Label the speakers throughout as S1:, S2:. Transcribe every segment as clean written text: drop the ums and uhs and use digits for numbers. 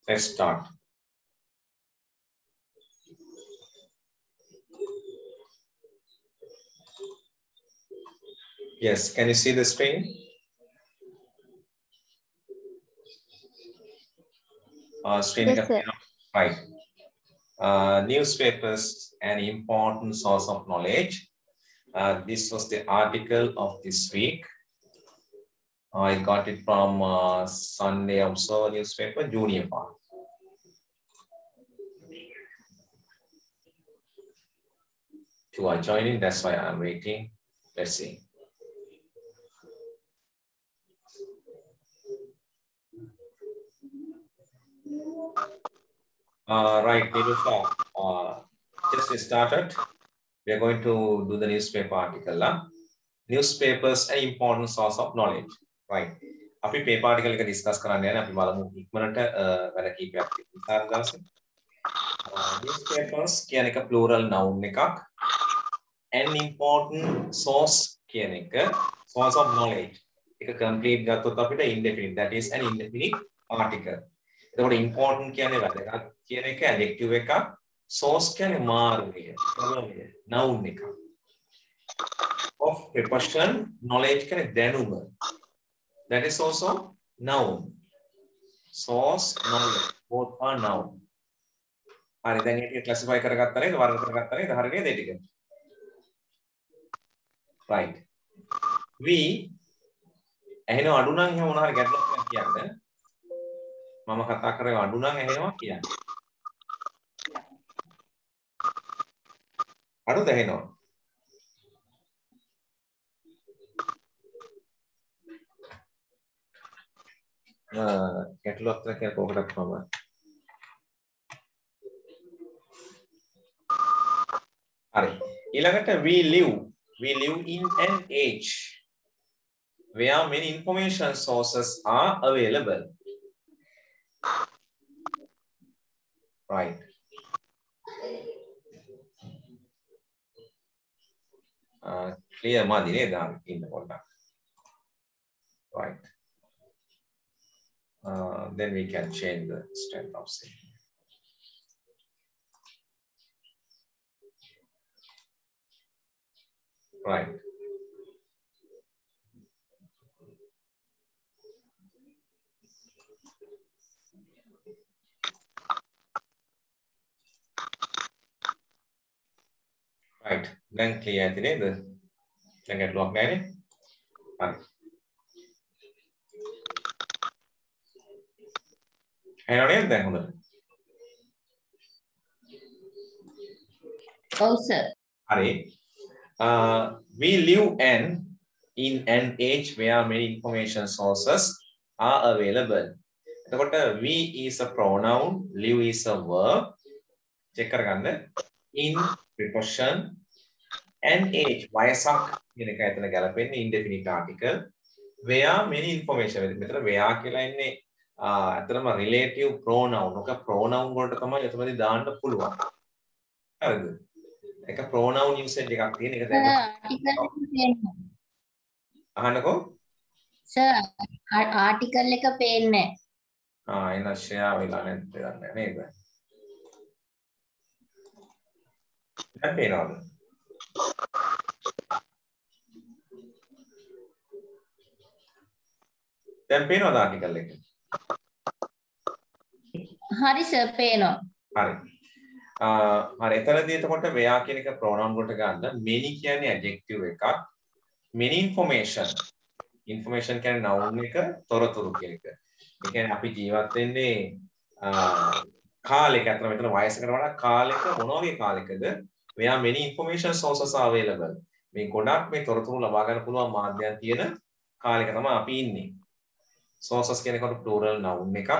S1: Let's start. Yes, can you see the screen? Screen
S2: Yes, sir.
S1: right. Newspapers, an important source of knowledge. This was the article of this week. I got it from Sunday Observer newspaper, Junior part. Two are joining, that's why I'm waiting. Let's see. Right, Nilufa, just started. We are going to do the newspaper article. Newspapers, an important source of knowledge. Right. අපි paper article එක discuss කරන්න යන්නේ අපි බලමු ඉක්මනට වැඩ කීපයක් තියෙනවා දවසේ. Newspapers කියන එක plural noun එකක්. An important source කියන එක source of knowledge. එක complete ගත්තොත් අපිට indefinite, that is an indefinite article. එතකොට important කියන්නේ වැදගත් කියන එක adjective එකක්. Source කියන්නේ මාර්ගය, noun එකක්. Of preposition, knowledge කියන්නේ දැනුම. That is also noun. Source, knowledge, both are noun. හරි දැන් ඒක classify කරගත්තා නේද? වර්ග කරගත්තා නේද? හරි නේද ටික? Right. We ඇහෙනව අඩු නම් එහෙම මොනවා හරි ගැටලුවක් කියන්න. මම කතා කරේ අඩු නම් ඇහෙනවා කියන්න. අඩුද ඇහෙනවා? ගැටලුවක් කියලා කොහොමද මම හරි ඊළඟට we live in an age where many information sources are available. Right. Clear මදි නේද ඉන්න පොඩ්ඩක්. Right. Then we can change the strength of saying. Right. Right. දැන් clear ඇති නේද? දැන් ගැටලුවක් නැහැ නේ? හරි. එහෙනම් නේද දැන් හොඳට?
S2: Oh, sir.
S1: හරි. We live in an age where many information sources are available. එතකොට we is a pronoun, live is a verb. check කරගන්න. In preposition and age වයසක් කියන එක ඇතන ගැලපෙන්නේ indefinite article. Where many information මෙතන where කියලා ඉන්නේ ඇත්තටම relative pronoun. ඔක pronoun වලට තමයි එතනදී දාන්න පුළුවන්. හරිද? එක pronoun usage එකක් තියෙන එක දැන් අහන්නකෝ
S2: සර් ආටිකල් එක පේන්නේ
S1: එන share වෙලා නැද්ද නේද දැන් පේනවද දැන් පේනවද ආටිකල් එක
S2: හරි සර් පේනවා
S1: හරි හරි එතනදී එතකොට where කියන එක pronoun වලට ගන්න many කියන්නේ adjective එකක් many information කියන්නේ noun එක තොරතුරු කියන එක. ඒ කියන්නේ අපි ජීවත් වෙන්නේ කාලෙක අතර මෙතන වයසකට වඩා කාලෙක මොන වගේ කාලෙකද? where many information sources are available. මේ ගොඩක් මේ තොරතුරු ලබා ගන්න පුළුවන් මාධ්‍යයන් තියෙන කාලෙක තමයි අපි ඉන්නේ. sources කියනකොට plural noun එකක්.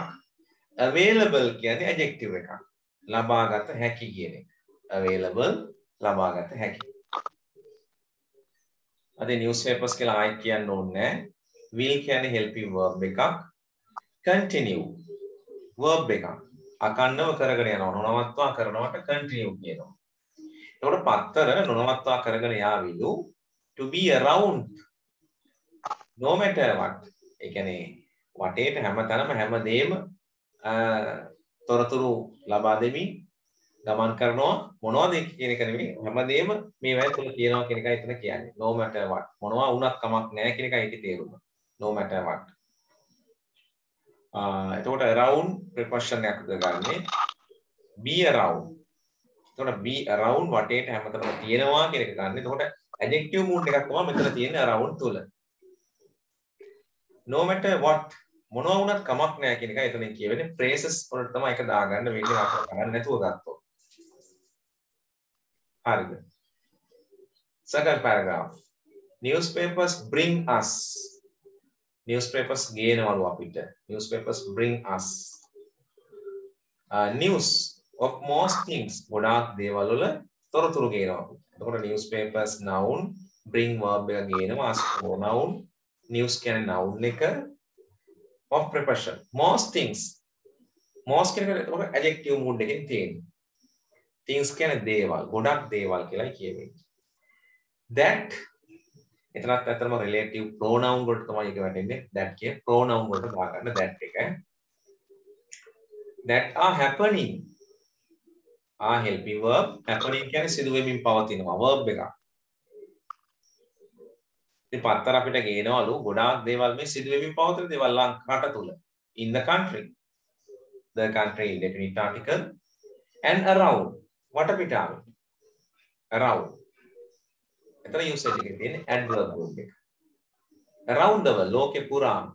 S1: available කියන්නේ adjective එකක්. ලබාගත හැකි කියන එක. available ලබාගත හැකි. අද newspapers කියලා ආයෙත් කියන්න ඕනේ නැහැ. will කියන්නේ helping verb එකක්. continue verb එකක්. අකණ්ඩව කරගෙන යනවා. නොනවත්වා කරනවට continue කියනවා. එතකොට පත්තර නොනවත්වා කරගෙන යාවිලු to be around no matter what. ඒ කියන්නේ වටේට හැමතැනම හැමදේම තොරතුරු ලබා දෙමින් ගමන් කරනවා මොනවද කියන එක නෙමෙයි හැමදේම මේ වැය තුල තියෙනවා කියන එකයි එතන කියන්නේ no matter what මොනවා වුණත් කමක් නැහැ කියන එකයි ඒකේ තේරුම no matter what එතකොට around preposition එකක් ගන්නේ be around එතකොට be around වටේට හැමතැනම තියෙනවා කියන එක ගන්න. එතකොට adjective mood එකක් තමයි මෙතන තියෙන්නේ around තුල. no matter what මොනවා වුණත් කමක් නැහැ කියන එකයි එතනින් කියවෙන්නේ. phrases වලට තමයි ඒක දාගන්න වෙන්නේ වාක්‍ය ගන්න නැතුව ගත්තොත්. හරිද? second paragraph. Newspapers bring us. Newspapers ගේනවලු අපිට. Newspapers bring us. News of most things ගොඩාක් දේවල් වල තොරතුරු ගේනවා. එතකොට newspapers noun bring verb එක ගේනවා as pronoun news කියන්නේ noun එක of preposition most things most කියන්නේ එතකොට adjective mood එකෙන් තියෙන්නේ. things කියන්නේ දේවල් ගොඩක් දේවල් කියලායි කියවෙන්නේ. that එතනත් ඇත්තටම relative pronoun වලට තමයි ඒක වැටෙන්නේ. that කිය pronoun වලට දාගන්න that එක. that are happening are helping verb happening කියන්නේ සිදු වෙමින් පවතිනවා verb එක. ඉතින් පත්තර අපිට ගේනවලු ගොඩාක් දේවල් මේ සිදු වෙමින් පවතින දේවල් රට තුල in the country the country definite article and around වටපිටාව around එතන usage එකේ තියෙන adverb word එක around the world ලෝකේ පුරාම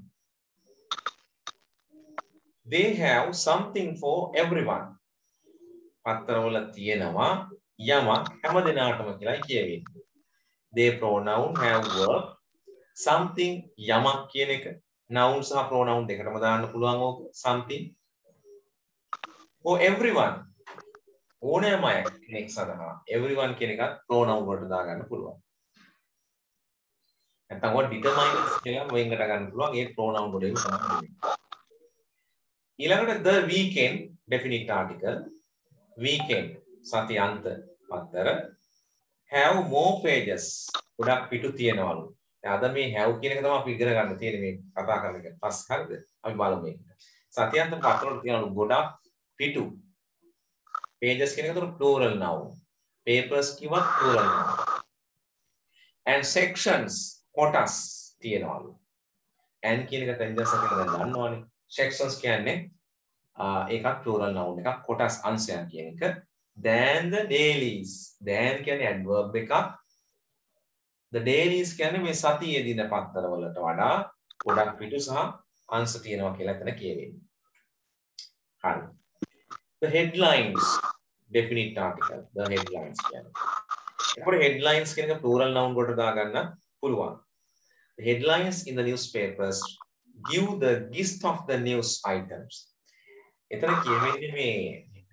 S1: they have something for everyone පත්තරවල තියෙනවා යමක් හැම දිනාටම කියලායි කියවෙන්නේ. they pronoun have verb something යමක් කියන එක noun සහ pronoun දෙකටම දාන්න පුළුවන් ඕක something for everyone ඕනෑම අය කෙනෙක් සඳහා everyone කියන එකත් pronoun වලට දාගන්න පුළුවන්. නැත්නම් ඔය determinants කියලා වෙන්කට ගන්න පුළුවන් ඒ pronoun වලින් තමයි. ඊළඟට the weekend definite article weekend සතියන්ත පත්තර have more pages ගොඩක් පිටු තියෙනවලු. දැන් අද මේ have කියන එක තමයි අපි ඉගෙන ගන්න තියෙන්නේ මේ කතා කරන එක. පස්සේ හරිද? අපි බලමු මේක. සතියන්ත පත්තර වල තියෙනවලු ගොඩක් පිටු. pages කියන එක උතර plural noun. papers කිව්වත් plural noun. and sections කොටස් තියෙනවලු. and කියන එක තෙන්දස කියලා දැන් දන්නවනේ. sections කියන්නේ ඒකත් plural noun එකක් කොටස් අංශයන් කියන එක. than the dailies than කියන්නේ adverb එකක්. the dailies කියන්නේ මේ සතියේ දින පත්තර වලට වඩා ගොඩක් පිටු සහ අංශ තියෙනවා කියලා එතන කියවෙන්නේ. හරි. the headlines definite article the headlines කියන්නේ. ඒකට headlines කියන එක plural noun වලට දාගන්න පුළුවන්. the headlines in the newspapers give the gist of the news items. එතන කියවෙන්නේ මේ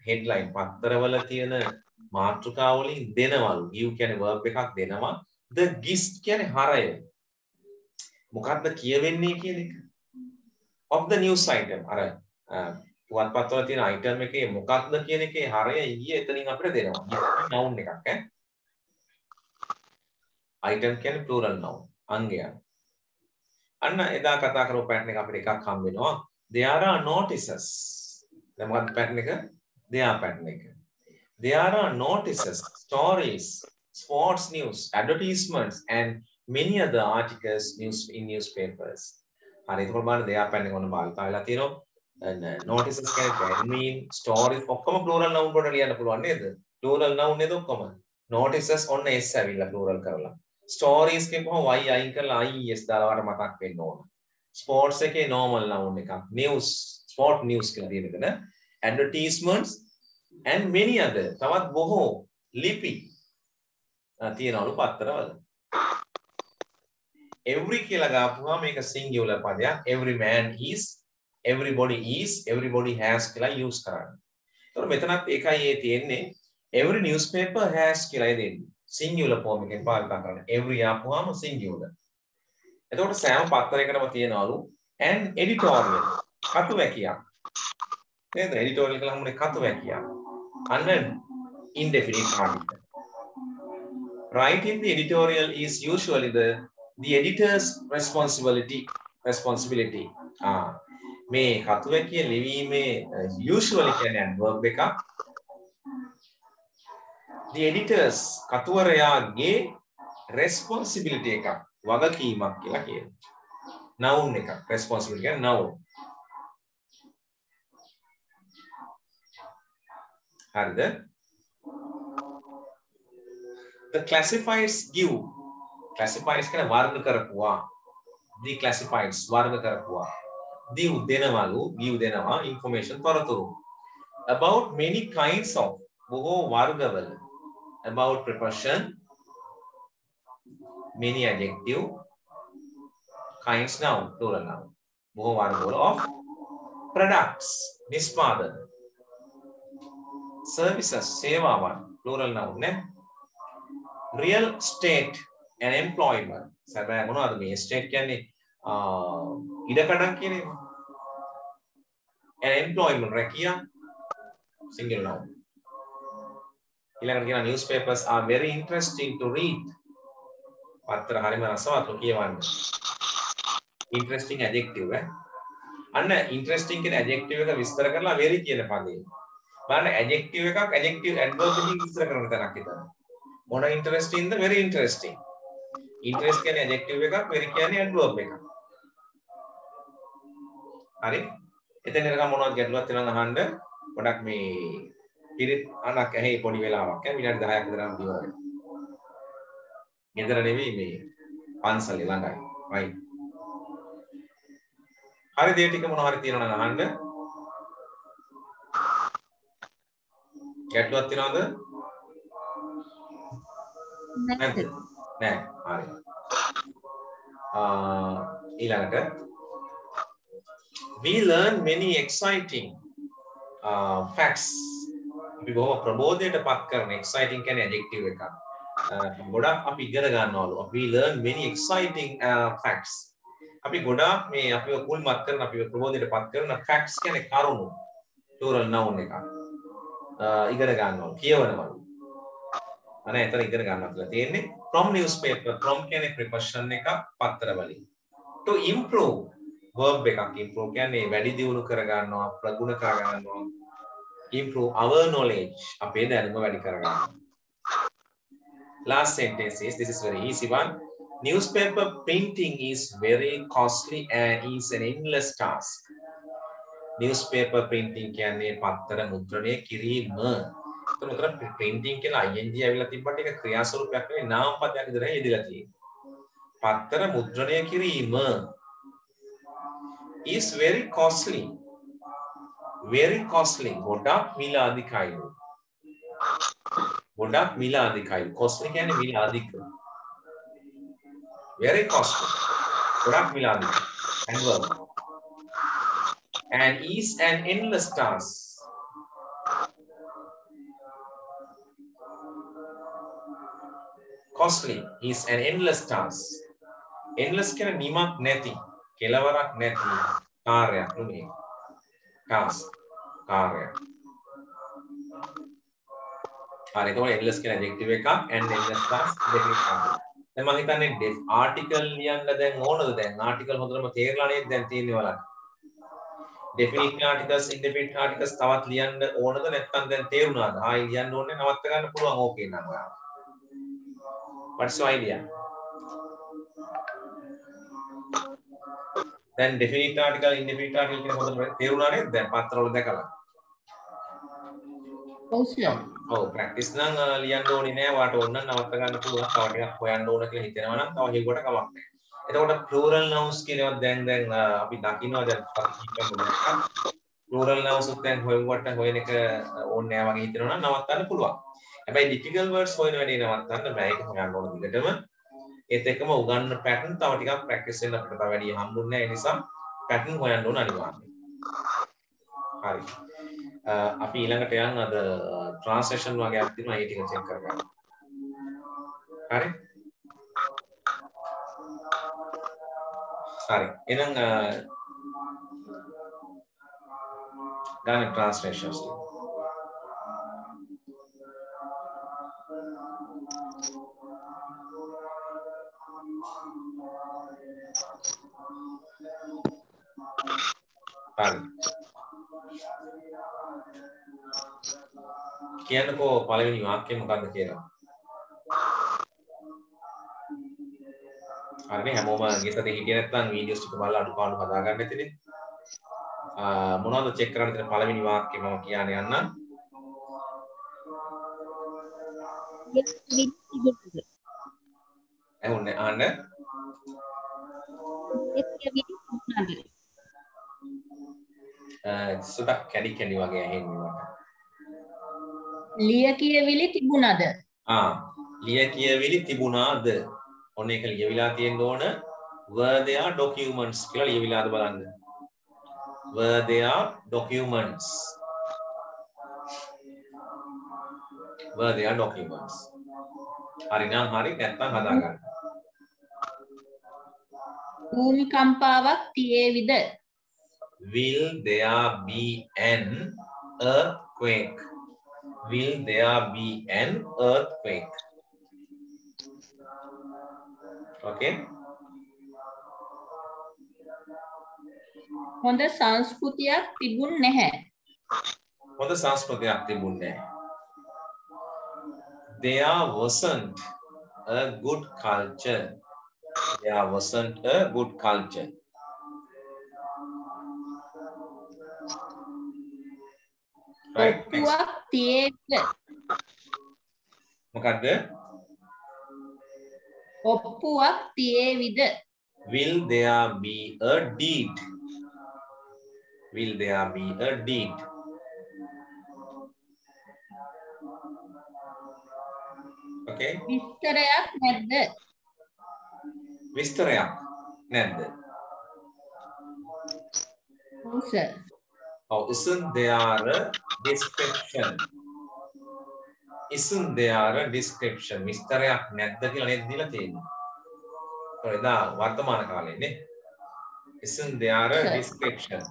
S1: headline පත්තරවල තියෙන මාතෘකාව වලින් දෙනවලු. give කියන්නේ verb එකක් දෙනවා. the gist කියන්නේ හරය. මොකක්ද කියවෙන්නේ කියන එක. of the news item. අර පුවත්පත්වල තියෙන item එකේ මොකක්ද කියන එකේ හරය ඊයේ එතනින් අපිට දෙනවා. noun එකක් ඈ. item කියන්නේ plural noun. අංගයක්. අන්න එදා කතා කරපු pattern එක අපිට එකක් හම්බ වෙනවා. there are notices. දැන් මොකක්ද pattern එක? there pattern එක. there are notices, stories, sports news, advertisements and many other articles in newspapers. හරි ඒකවල බලන්න there pattern එක මොන භාවිතා වෙලා තියෙනවා. notices කියන්නේ mean stories ඔක්කොම plural noun වලට ලියන්න පුළුවන් නේද? plural noun නේද ඔක්කොම? notices ඔන්න s ඇවිල්ලා plural කරලා. stories කියපුවම y අයින් කරලා is දාලා වට මතක් වෙන්න ඕන. sports එකේ normal noun එකක්. news sport news කියලා දෙන්නකන advertisements and many other තවත් බොහෝ ලිපි තියෙනවලු පත්තරවල. every කියලා ගාපුවා මේක singular පදයක්. every man is, everybody is, everybody has කියලා use කරන්නේ. ඒතකොට මෙතනත් ඒකයි ඒ තියෙන්නේ every newspaper has කියලා දෙන්නේ. singular form එකෙන් පාවිච්චි කරන්නේ. every ආපුවාම singular. එතකොට සෑම පත්තරයකටම තියෙනවලු and editorial කතු වැකියක්. නේද? editorial කියලා හමුනේ කතු වැකියක්. and then indefinite article. Writing the editorial is usually the editor's responsibility. මේ කතුවැකිය ලිවීමේ usually කියන්නේ adverb එකක්. The editors කතුවරයාගේ responsibility එකක් වගකීමක් කියලා කියනවා. noun එකක් responsibility කියන්නේ noun. හරිද? The classifieds give classifieds කියන වර්ග කරපුවා. The classifieds වර්ග කරපුවා. give දෙනවලු give දෙනවා information තොරතුරු about many kinds of බොහෝ වර්ගවල about preposition many adjective kinds noun plural noun බොහෝ වර්ගවල of products නිෂ්පාදන services සේවාවන් plural noun නේ real estate and employment සැබෑ මොනවද මේ estate කියන්නේ ඉඩකඩම් කියන එක and employment රැකියා single noun ඊළඟට කියන newspapers are very interesting to read පත්‍ර හරිම රසවත් කියවන්න interesting adjective අන්න interesting කියන adjective එක විස්තර කරලා very කියන පදේ බලන්න adjective එකක් adjective adverb එකකින් විස්තර කරන තැනක් විතර මොන interesting ද very interesting interest කියන්නේ adjective එකක් very කියන්නේ adverb එකක් හරි එතන නිකන් මොනවද ගැටලුවක් තියෙනවද අහන්න ගොඩක් මේ පිරිත් අනක් ඇහි පොඩි වෙලාවක් විනාඩි 10ක් විතරම දිව වෙනවා ගෙදර නෙවෙයි මේ පන්සලේ ළඟයි right හරි දේ ටික මොනවා හරි තියෙනවා නම් අහන්න ගැටලුවක් තියෙනවද නැද්ද නෑ හරි ඊළඟට we learn many exciting facts අපි බොහොම ප්‍රබෝධයට පත් කරන exciting කියන්නේ adjective එකක් ගොඩක් අපි ඉගෙන ගන්නවලු we learn many exciting facts අපි ගොඩාක් මේ අපිව කුල්මත් කරන අපිව ප්‍රබෝධයට පත් කරන facts කියන්නේ කරුණු plural noun එකක් ඉගෙන ගන්නවා කියවනවලු අනේ එතන ඉගෙන ගන්නවා කියලා තියෙන්නේ from newspaper from කියන්නේ preposition එකක් පත්‍ර වලින් to improve verb එකක් improve කියන්නේ වැඩි දියුණු කර ගන්නවා ප්‍රගුණ කර ගන්නවා improve our knowledge අපේ දැනුම වැඩි කර ගන්නවා last sentence is this is very easy one newspaper printing is very costly and is an endless task newspaper printing කියන්නේ පත්තර මුද්‍රණය කිරීම එතන printing කියලා ing ඇවිල්ලා තිබ්බට ඒක ක්‍රියා ස්වරූපයක් නෙවෙයි නාම පදයක් විතරයි යෙදලා තියෙන්නේ පත්තර මුද්‍රණය කිරීම is very costly ගොඩක් මිල අධිකයි costly කියන්නේ මිල අධික very costly ගොඩක් මිල අධික adverb and is an endless task costly is an endless task endless කියන්නේ නිමක් නැති කෙලවරක් නැති කාර්යයක් නෙමෙයි task කාර්යයක් හරි එතකොට endless කියන adjective එකක් and endless task දෙකක් දැන් මම හිතන්නේ article ලියන්න දැන් ඕනද දැන් article හොඳටම තේරලා නේද දැන් තියෙන්නේ බලන්න definite articles indefinite articles තවත් ලියන්න ඕනද නැත්නම් දැන් තේරුණාද ආයි ලියන්න ඕනේ නවත්ත ගන්න පුළුවන් ඕකේ නම what's your idea දැන් definite article indefinite article කියන හොඳට තේරුණා නේද දැන් පත්‍රවල දැකලා ඔව් ප්‍රැක්ටිස් නම් ලියන්න ඕනේ නෑ වාට ඕන නම් නවත්ත ගන්න පුළුවන් තව ටිකක් හොයන්න ඕන කියලා හිතෙනවා නම් තව හිගොඩ කමක් නෑ එතකොට plural nouns කියනවා දැන් අපි දකින්නවා දැන් plural nouns උත් දැන් හොයන එක ඕනේ නෑ වගේ හිතෙනවා නම් නවත්තන්න පුළුවන් හැබැයි difficult words හොයන වැඩේ නවත්තන්න බෑ ඒක හොයන්න ඕන දිගටම ඒත් එක්කම උගන්න pattern තව ටිකක් practice වෙන්න අපිට තව වැඩි හම්බුන්නේ නැහැ ඒ නිසා pattern හොයන්න ඕන අනිවාර්යයෙන්. හරි. අපි ඊළඟට යන්න අද translation වගේක් තියෙනවා ඒ ටික check කරගන්න. හරි. හරි. එහෙනම් ගන්න translations හරි. කියන්නකෝ පළවෙනි වාක්‍යය මොකක්ද කියලා. හරිනේ හැමෝම ගෙසට හිටියේ නැත්නම් වීඩියෝස් ටික බලලා අඩුපාඩු හදා ගන්න ඇතිනේ. මොනවද චෙක් කරන්න තියෙන පළවෙනි වාක්‍යය මම කියන්න යන්නම්. ඇහුන්නේ අහන්න. සුදක් කැඩි කැඩි වගේ ඇහෙන්නේ මට.
S2: ලිය කියවිලි තිබුණද?
S1: ලිය කියවිලි තිබුණාද? ඔන්න ඒක ලියවිලා තියෙන්න ඕන. Were there documents කියලා ලියවිලාද බලන්න. Were there documents? Were there documents? හරි නම් හරි නැත්නම් හදා ගන්න.
S2: භූමිකම්පාවක් තියේවිද?
S1: Will there be an earthquake? Will there be an earthquake? Okay.
S2: හොඳ සංස්කෘතියක් තිබුණ නැහැ.
S1: හොඳ සංස්කෘතියක් තිබුණේ නැහැ. There wasn't a good culture. There wasn't a good culture. Right.
S2: ඔප්පුවක් තියේවිද?
S1: මොකද්ද?
S2: ඔප්පුවක් තියේවිද?
S1: Will there be a deed? Will there be a deed? Okay.
S2: විස්තරයක් නැද්ද?
S1: විස්තරයක් නැද්ද?
S2: ඔව් sir.
S1: Oh, isn't there a description? Isn't there a description? විස්තරයක් නැද්ද කියලා නේද දීලා තියෙන්නේ. ඒකද වර්තමාන කාලේ නේ. Isn't there a description?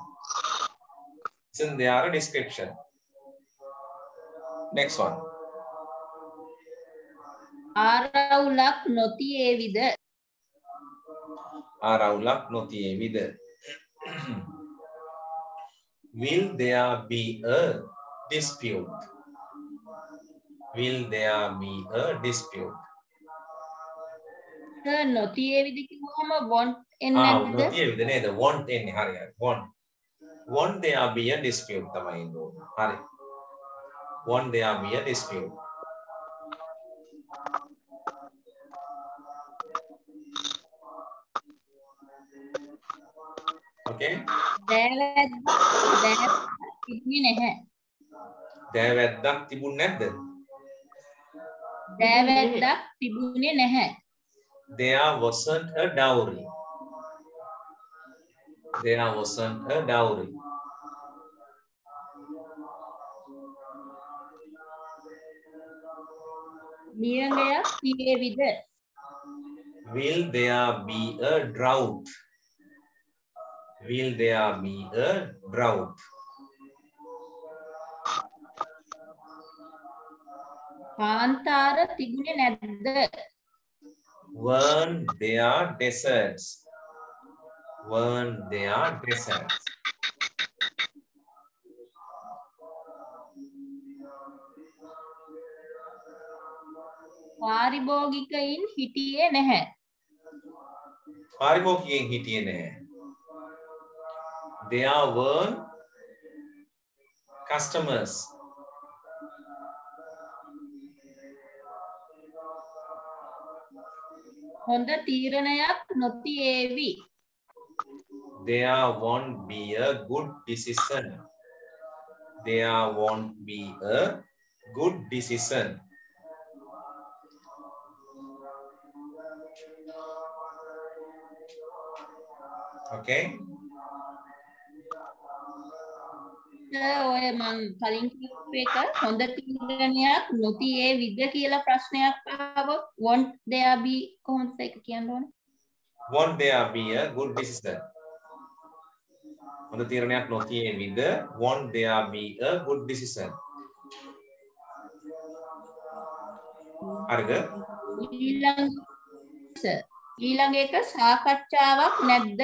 S1: Isn't there a description? Next one.
S2: ආරවුලක් නොතියේවිද?
S1: ආරවුලක් නොතියේවිද? Will there be a dispute? Will there be a dispute?
S2: Sir නොතියේවිද කිව්වම want එන්නේ නැද්ද?
S1: නොතියේවිද නේද? Want එන්නේ හරි හරි. Want. Want there be a dispute තමයි එන්නේ. හරි. Want there be a dispute. Okay.
S2: දෑවැද්දක් තිබුණේ නැහැ.
S1: දෑවැද්දක් තිබුණේ නැද්ද?
S2: දෑවැද්දක් තිබුණේ නැහැ.
S1: There wasn't a dowry. There wasn't a dowry.
S2: නියඟයක් තියේවිද?
S1: Will there be a drought? Will there be a drought?
S2: කාන්තාර තිබුණේ නැද්ද?
S1: Weren't there deserts? Weren't there deserts?
S2: පාරිභෝගිකයින් හිටියේ නැහැ.
S1: පාරිභෝගිකයින් හිටියේ නැහැ. There weren't customers.
S2: හොඳ තීරණයක් නොතියේවි.
S1: There won't be a good decision. There won't be a good decision. Okay.
S2: ඔය මං කලින් කිව්ව එක හොඳ තීරණයක් නොතියේවිද කියලා ප්‍රශ්නයක් ආවොත් want there be කොහොමද ඒක කියන්න ඕනේ?
S1: Won't there be a good decision? හොඳ තීරණයක් නොතියේවිද? Won't there be a good decision? හරිද?
S2: ඊළඟ එක සාකච්ඡාවක් නැද්ද?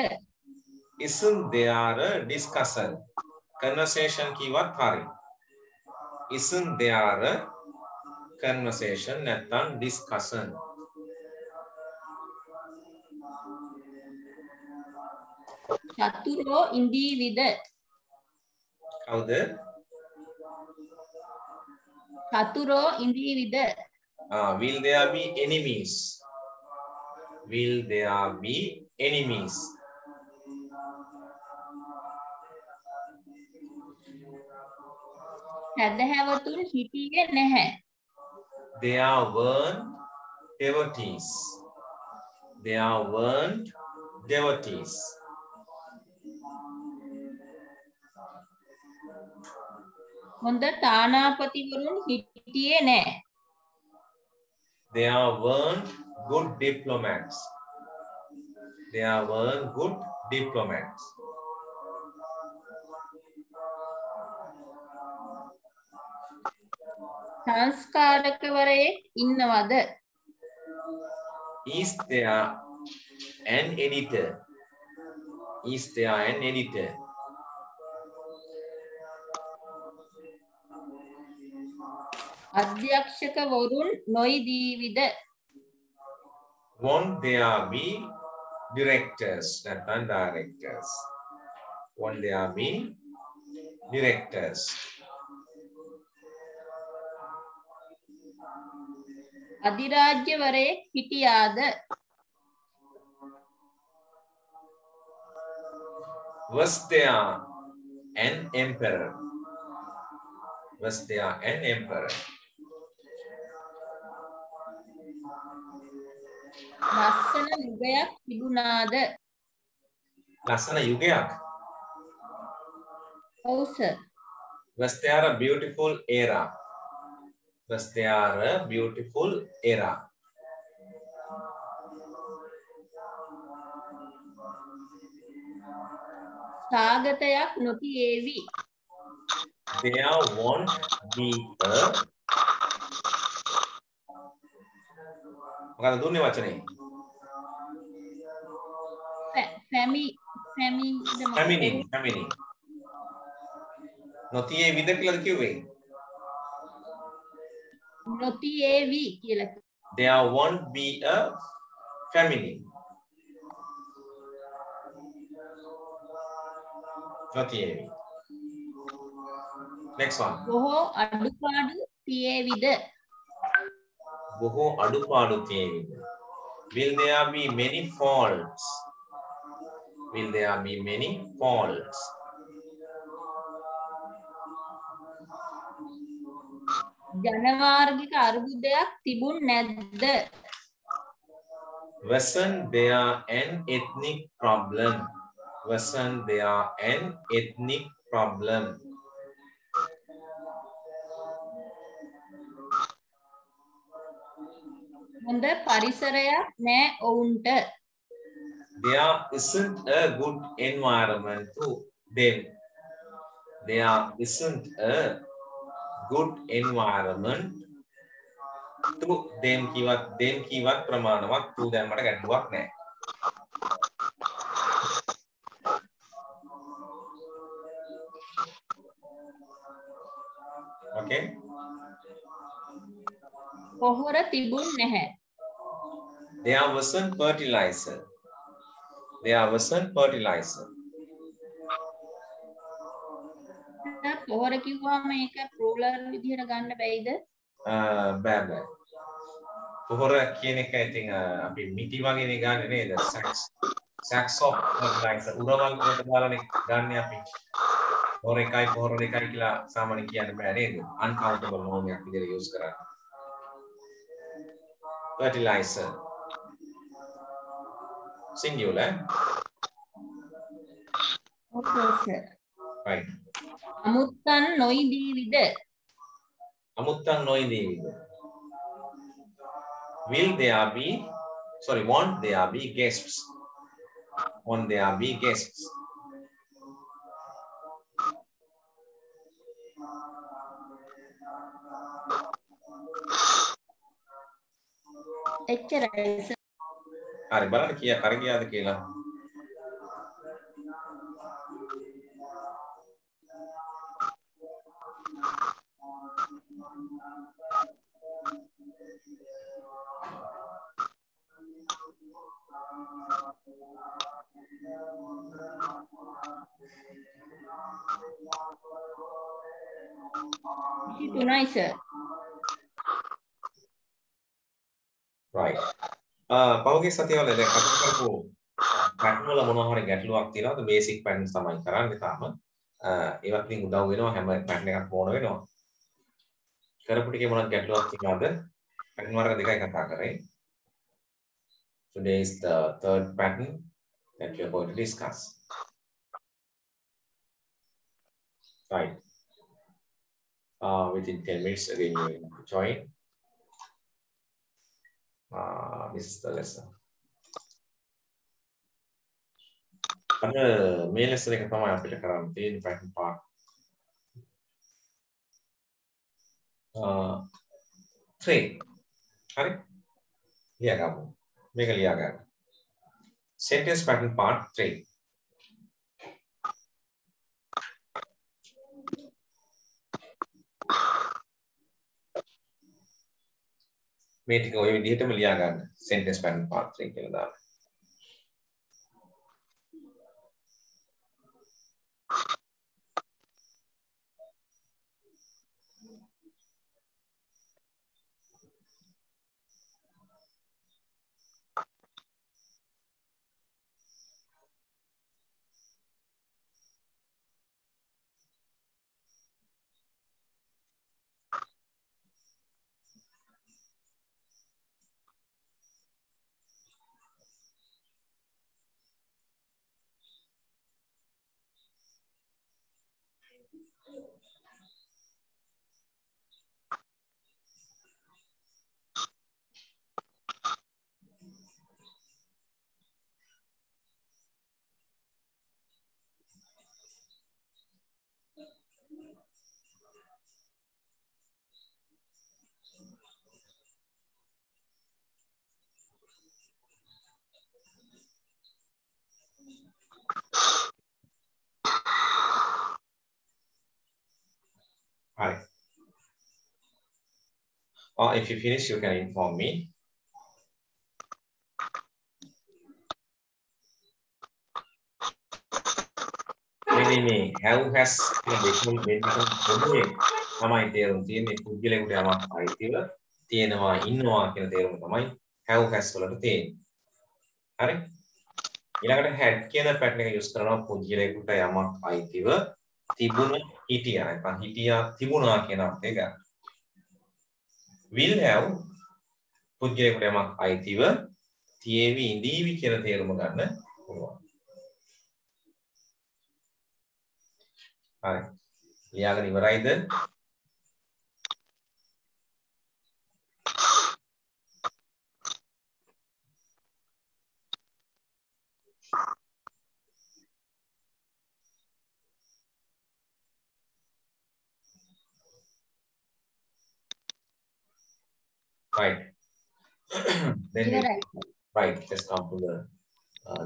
S1: isn't there a discussion? Conversation kiwat hari. Isn't there a conversation නැත්නම් discussion?
S2: චතුරෝ ඉඳීවිද?
S1: කවුද?
S2: චතුරෝ ඉඳීවිද?
S1: Will there be enemies? Will there be enemies?
S2: සැදැහැවතුන් හිටියේ නැහැ.
S1: There weren't devotees. There weren't devotees.
S2: හොඳ තානාපතිවරුන් හිටියේ නැහැ.
S1: There weren't good diplomats. There weren't good diplomats.
S2: සංස්කාරකවරයෙක් ඉන්නවද?
S1: Is there an editor? Is there an editor?
S2: අධ්‍යක්ෂකවරුන් නොඉදීවිද?
S1: Won't there be directors? නැත්නම් directors. Won't there be directors?
S2: අධිරාජ්‍යවරයෙක් හිටියාද?
S1: Was there an emperor? Was there an emperor?
S2: ලස්සන යුගයක් තිබුණාද?
S1: ලස්සන යුගයක්.
S2: ඔව් sir.
S1: Was there a beautiful era? Was there a beautiful era?
S2: සාගතයක් නොතියේවි.
S1: There won't be a මොකද දුන්නේ වචනේ? famine. නොතියේවිද කියලාද කිව්වේ?
S2: නොතියේවි කියලා.
S1: There won't be a famine. නොතියේවි. Next one.
S2: බොහෝ අඩුපාඩු තියේවිද?
S1: බොහෝ අඩුපාඩු තියේවිද? Will there be many faults? Will there be many faults?
S2: ජනවාර්ගික අර්බුදයක් තිබුණ නැද්ද?
S1: Wasn't there an ethnic problem? Wasn't there an ethnic problem?
S2: හොඳ පරිසරයක් නෑ ඔවුන්ට.
S1: There isn't a good environment to them. There isn't a good environment to them කිවත් ප්‍රමාණවත් to දැම්මට ගැටලුවක් නැහැ. Okay.
S2: පොහොර තිබුණ නැහැ.
S1: There wasn't fertilizer. There wasn't fertilizer.
S2: පොහොර කිව්වම ඒක ප්ලූරල් විදිහට ගන්න බැයිද?
S1: බෑ. පොහොර කියන එක ඉතින් අපි මිටි වගේනේ ගන්න නේද? sacks of fertilizer. උරවල් වලට දාලානේ ගන්න අපි. පොහොර එකයි පොහොර දෙකයි කියලා සාමාන්‍යයෙන් කියන්න බෑ නේද? uncountable noun එකක් විදිහට use කරන්නේ. Fertilizer. Singular.
S2: Okay, sir.
S1: Right.
S2: අමුත්තන් නොයිදීවිද?
S1: අමුත්තන් නොයිදීවිද? Won't there be guests? Won't there be guests?
S2: එච්චරයි සර්.
S1: හරි බලන්න කීයක් හරි ගියාද කියලා.
S2: Tunai, sir.
S1: Right. පෞගේ සතියවල දැන් කතා කරපු පැටර්න් වල මොනවා හරි ගැටලුවක් තියෙනවද? බේසික් පැටර්න්ස් තමයි කරන්නේ තාම. ඒවත් ඉතින් උදව් වෙනවා හැම පැටර්න් එකක් ඕන වෙනවා. කරපු ටිකේ මොනවද ගැටලුවක් තියෙනවද? පැටර්න් වර්ග දෙකයි කතා කරේ. Today is the third pattern that we are going to discuss. Right. Within 10 minutes again you will join. This is the lesson. අද මේ lesson එක තමයි අපිට කරන්න තියෙන pattern part. 3. හරි? ලියගමු. මේක ලියා ගන්න. Sentence pattern part 3. මේ ටික ඔය විදිහටම ලියා ගන්න. Sentence pattern part 3 කියලා දාන්න. Hi. Or if you finish, you can inform me. මේ have has කියන දෙකම වෙන්නකම් පොදුවේ තමයි තේරුම් තියෙන්නේ පුද්ගලයෙකුට යමක් අයිතිව තියෙනවා ඉන්නවා කියන තේරුම තමයි have has වලට තියෙන්නේ. හරි? ඊළඟට had කියන පැටර්න් එක යූස් කරනවා පුද්ගලයෙකුට යමක් අයිතිව තිබුණ හිටියා නැත්නම් හිටියා තිබුණා කියන අර්ථය ගන්න. will have පුද්ගලයෙකුට යමක් අයිතිව තියේවි ඉඳීවි කියන තේරුම ගන්න පුළුවන්. හරි. ලියාගෙන ඉවරයිද? Right. Then right. Let's come to the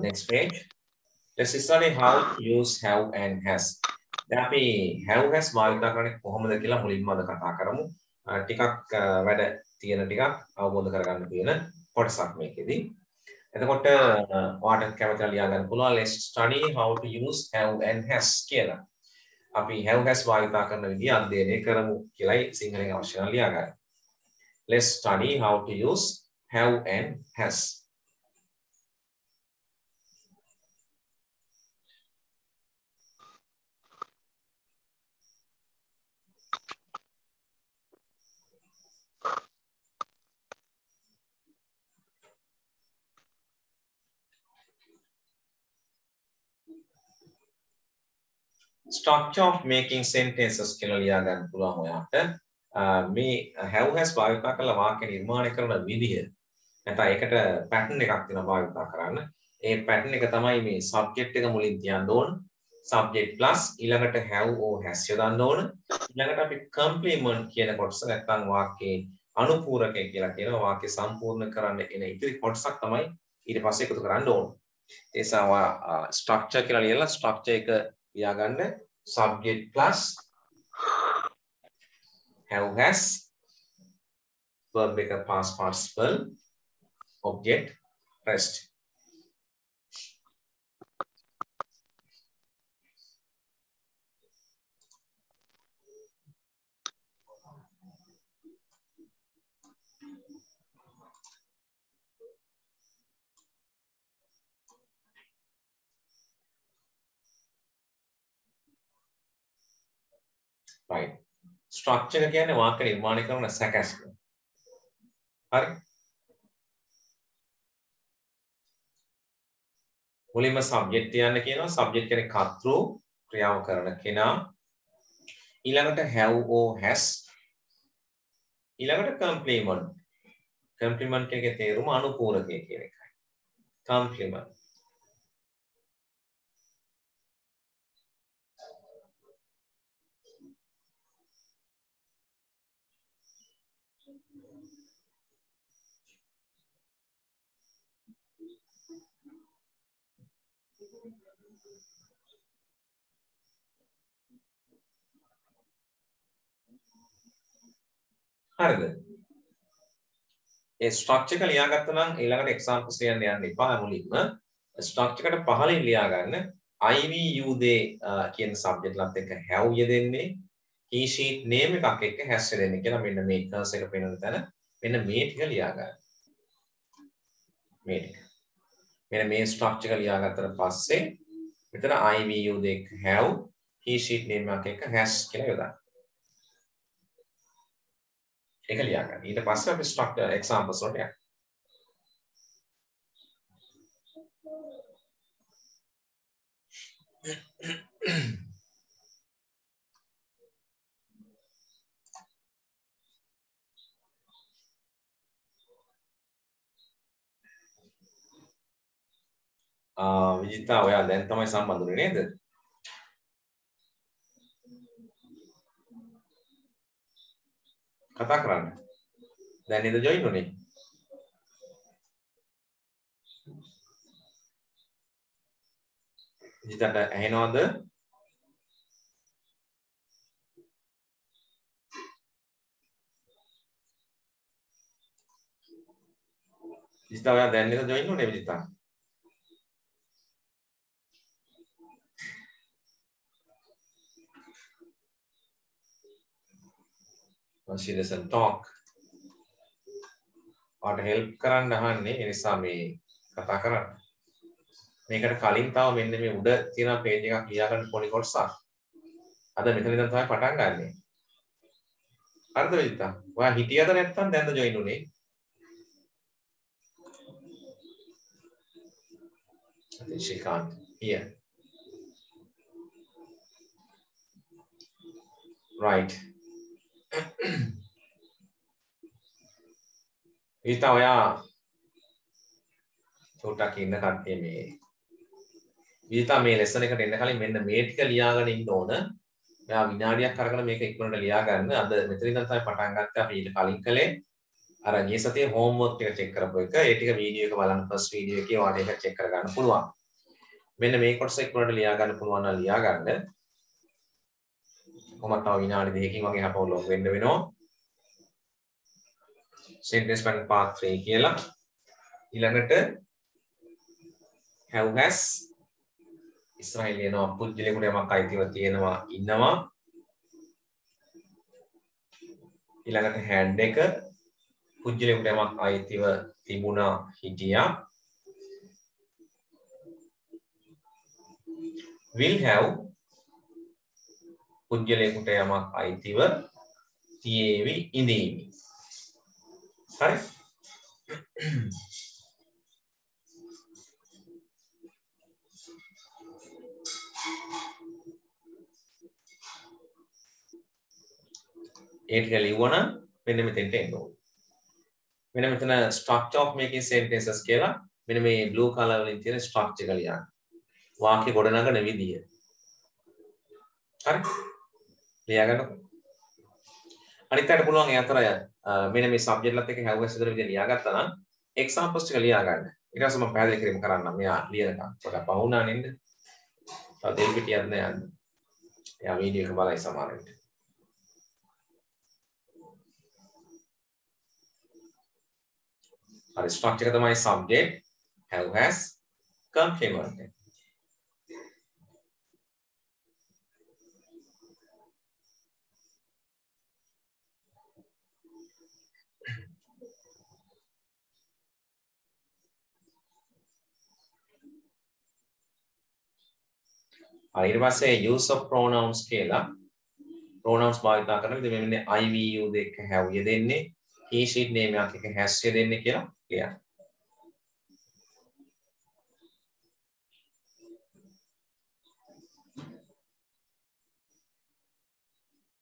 S1: next page. Let's study how to use have and has. දැන් අපි have has භාවිත කරන්නේ කොහොමද කියලා මුලින්ම අද කතා කරමු. ටිකක් වැඩ තියෙන ටිකක් අවබෝධ කරගන්න තියෙන කොටසක් මේකෙදි. එතකොට ඔයාලට කැමතිලා ලියා ගන්න පුළුවන් let's study how to use have and has කියලා. අපි have has භාවිත කරන විදිහ අධ්‍යයනය කරමු කියලායි සිංහලෙන් අවශ්‍ය නම් ලියා ගන්න. Let's study how to use have and has. Structure of making sentences කියලා ලියා ගන්න පුළුවන් ඔයාලට. මේ have has භාවිත කරලා වාක්‍ය නිර්මාණය කරන විදිහ නැත්නම් ඒකට pattern එකක් තියෙනවා භාවිත කරන්න. ඒ pattern එක තමයි මේ subject එක මුලින් තියන්න ඕන. subject plus ඊළඟට have or has යොදන්න ඕන. ඊළඟට අපි complement කියන කොටස නැත්නම් වාක්‍යයේ අනුපූරකය කියලා කියනවා. වාක්‍ය සම්පූර්ණ කරන්න එන ඉතිරි කොටසක් තමයි ඊට පස්සේ එකතු කරන්න ඕන. ඒ නිසා structure කියලා ලියලා structure එක ලියා ගන්න subject plus have has verb එක past participle object rest. Right. Structure එක කියන්නේ වාක්‍ය නිර්මාණය කරන සැකැස්ම. හරි. මුලින්ම subject තියන්න කියනවා. subject කියන්නේ කර්තෘ ක්‍රියාව කරන කෙනා. ඊළඟට have or has. ඊළඟට complement. complement එකේ තේරුම අනුපූරකය කියන එකයි. complement. හරිද? ඒ ස්ට්‍රක්චර් එක ලියාගත්තා නම් ඊළඟට එක්සැම්පල්ස් ලියන්න යන්න එපා මුලින්ම. ස්ට්‍රක්චර් එකට පහලින් ලියා ගන්න I we you they කියන සබ්ජෙක්ට් ලත් එක්ක have යෙදෙන්නේ he she name එකක් එක්ක has යෙදෙන්නේ කියලා මෙන්න මේ කර්ස් එක පෙන්වන තැන මෙන්න මේ ටික ලියා ගන්න. මේ ටික. මෙන්න මේ ස්ට්‍රක්චර් එක ලියාගත්තට පස්සේ මෙතන I we you they have he she name එකක් එක්ක has කියලා යොදන්න. ඒක ලියා ගන්න. ඊට පස්සේ අපි ස්ට්‍රක්චර් එක්සැම්පල්ස් වලට යන්න. විජිතා ඔයා දැන් තමයි සම්බන්ධ වෙන්නේ නේද? කතා කරන්න. දැන් නේද ජොයින් උනේ? විජිතාට ඇහෙනවද? විජිතා ඔයා දැන් නේද ජොයින් උනේ විජිතා? she doesn't talk. ඔයාට හෙල්ප් කරන්න අහන්නේ ඒ නිසා මේ කතා කරන්න. මේකට කලින් තව මෙන්න මේ උඩ තියෙන page එකක් ලියා ගන්න පොඩි කොටසක්. අද මෙතන ඉඳන් තමයි පටන් ගන්නෙ. හරිද විජිතා? ඔයා හිටියද නැත්නම් දැන්ද ජොයින් උනේ? I think she can't hear. Right. Wijitha ඔයා චෝටක් ඉන්න කට්ටිය මේ විජිතා මේ ලෙසන් එකට එන්න කලින් මෙන්න මේ ටික ලියාගෙන ඉන්න ඕන. ඔයා විනාඩියක් අරගෙන මේක ඉක්මනට ලියා ගන්න. අද මෙතන ඉඳන් තමයි පටන් ගත්තේ. අපි ඊට කලින් කලේ අර ගිය සතියේ හෝම්වර්ක් ටික චෙක් කරපු එක. ඒ ටික වීඩියෝ එක බලන්න ෆස්ට් වීඩියෝ එකේ ඔයාලට ඒක චෙක් කරගන්න පුළුවන්. මෙන්න මේ කොටස ඉක්මනට ලියා ගන්න පුළුවන් නම් ලියා ගන්න. කොහොමද තව විනාඩි දෙකකින් වගේ අපව ලොග් වෙන්න වෙනවා. sentence pattern part 3 කියලා. ඊළඟට have has ඉස්රායෙල් යනවා පුද්ගලයෙකුට යමක් අයිතිව තියෙනවා ඉන්නවා. ඊළඟට had එක පුද්ගලයෙකුට යමක් අයිතිව තිබුණා හිටියා. will have පුද්ගලයෙකුට යමක් අයිතිව තියේවි ඉඳීවි. හරි? ඒක ලියවන මෙන්න මෙතෙන්ට එන්න ඕනේ. මෙන්න මෙතන structure of making sentences කියලා මෙන්න මේ blue color වලින් තියෙන structure එක ලියන්න. වාක්‍ය ගොඩනගන විදිය. හරි? ලියාගන්නකො. අනිත් අයට පුළුවන් ඒ අතර මෙන්න මේ subject ලත් එක්ක have has විතර විදිය ලියාගත්තා නම් examples ටික ලියා ගන්න. ඊට පස්සේ මම පැහැදිලි කිරීම කරන්නම්. මෙයා ලියනකම්. පොඩක් පහුණා නේද? තව දෙල් පිටියක් නෑ යන්න. එයා වීඩියෝ එක බලයි සමහර විට. හරි ස්ට්‍රක්චර් එක තමයි subject have has complement එක. ඊට පස්සේ use of pronouns කියලා pronouns භාවිත කරන විදිහ මෙන්න I we you දෙක have යෙදෙන්නේ he she name එකක් එක has යෙදෙන්නේ කියලා කියනවා.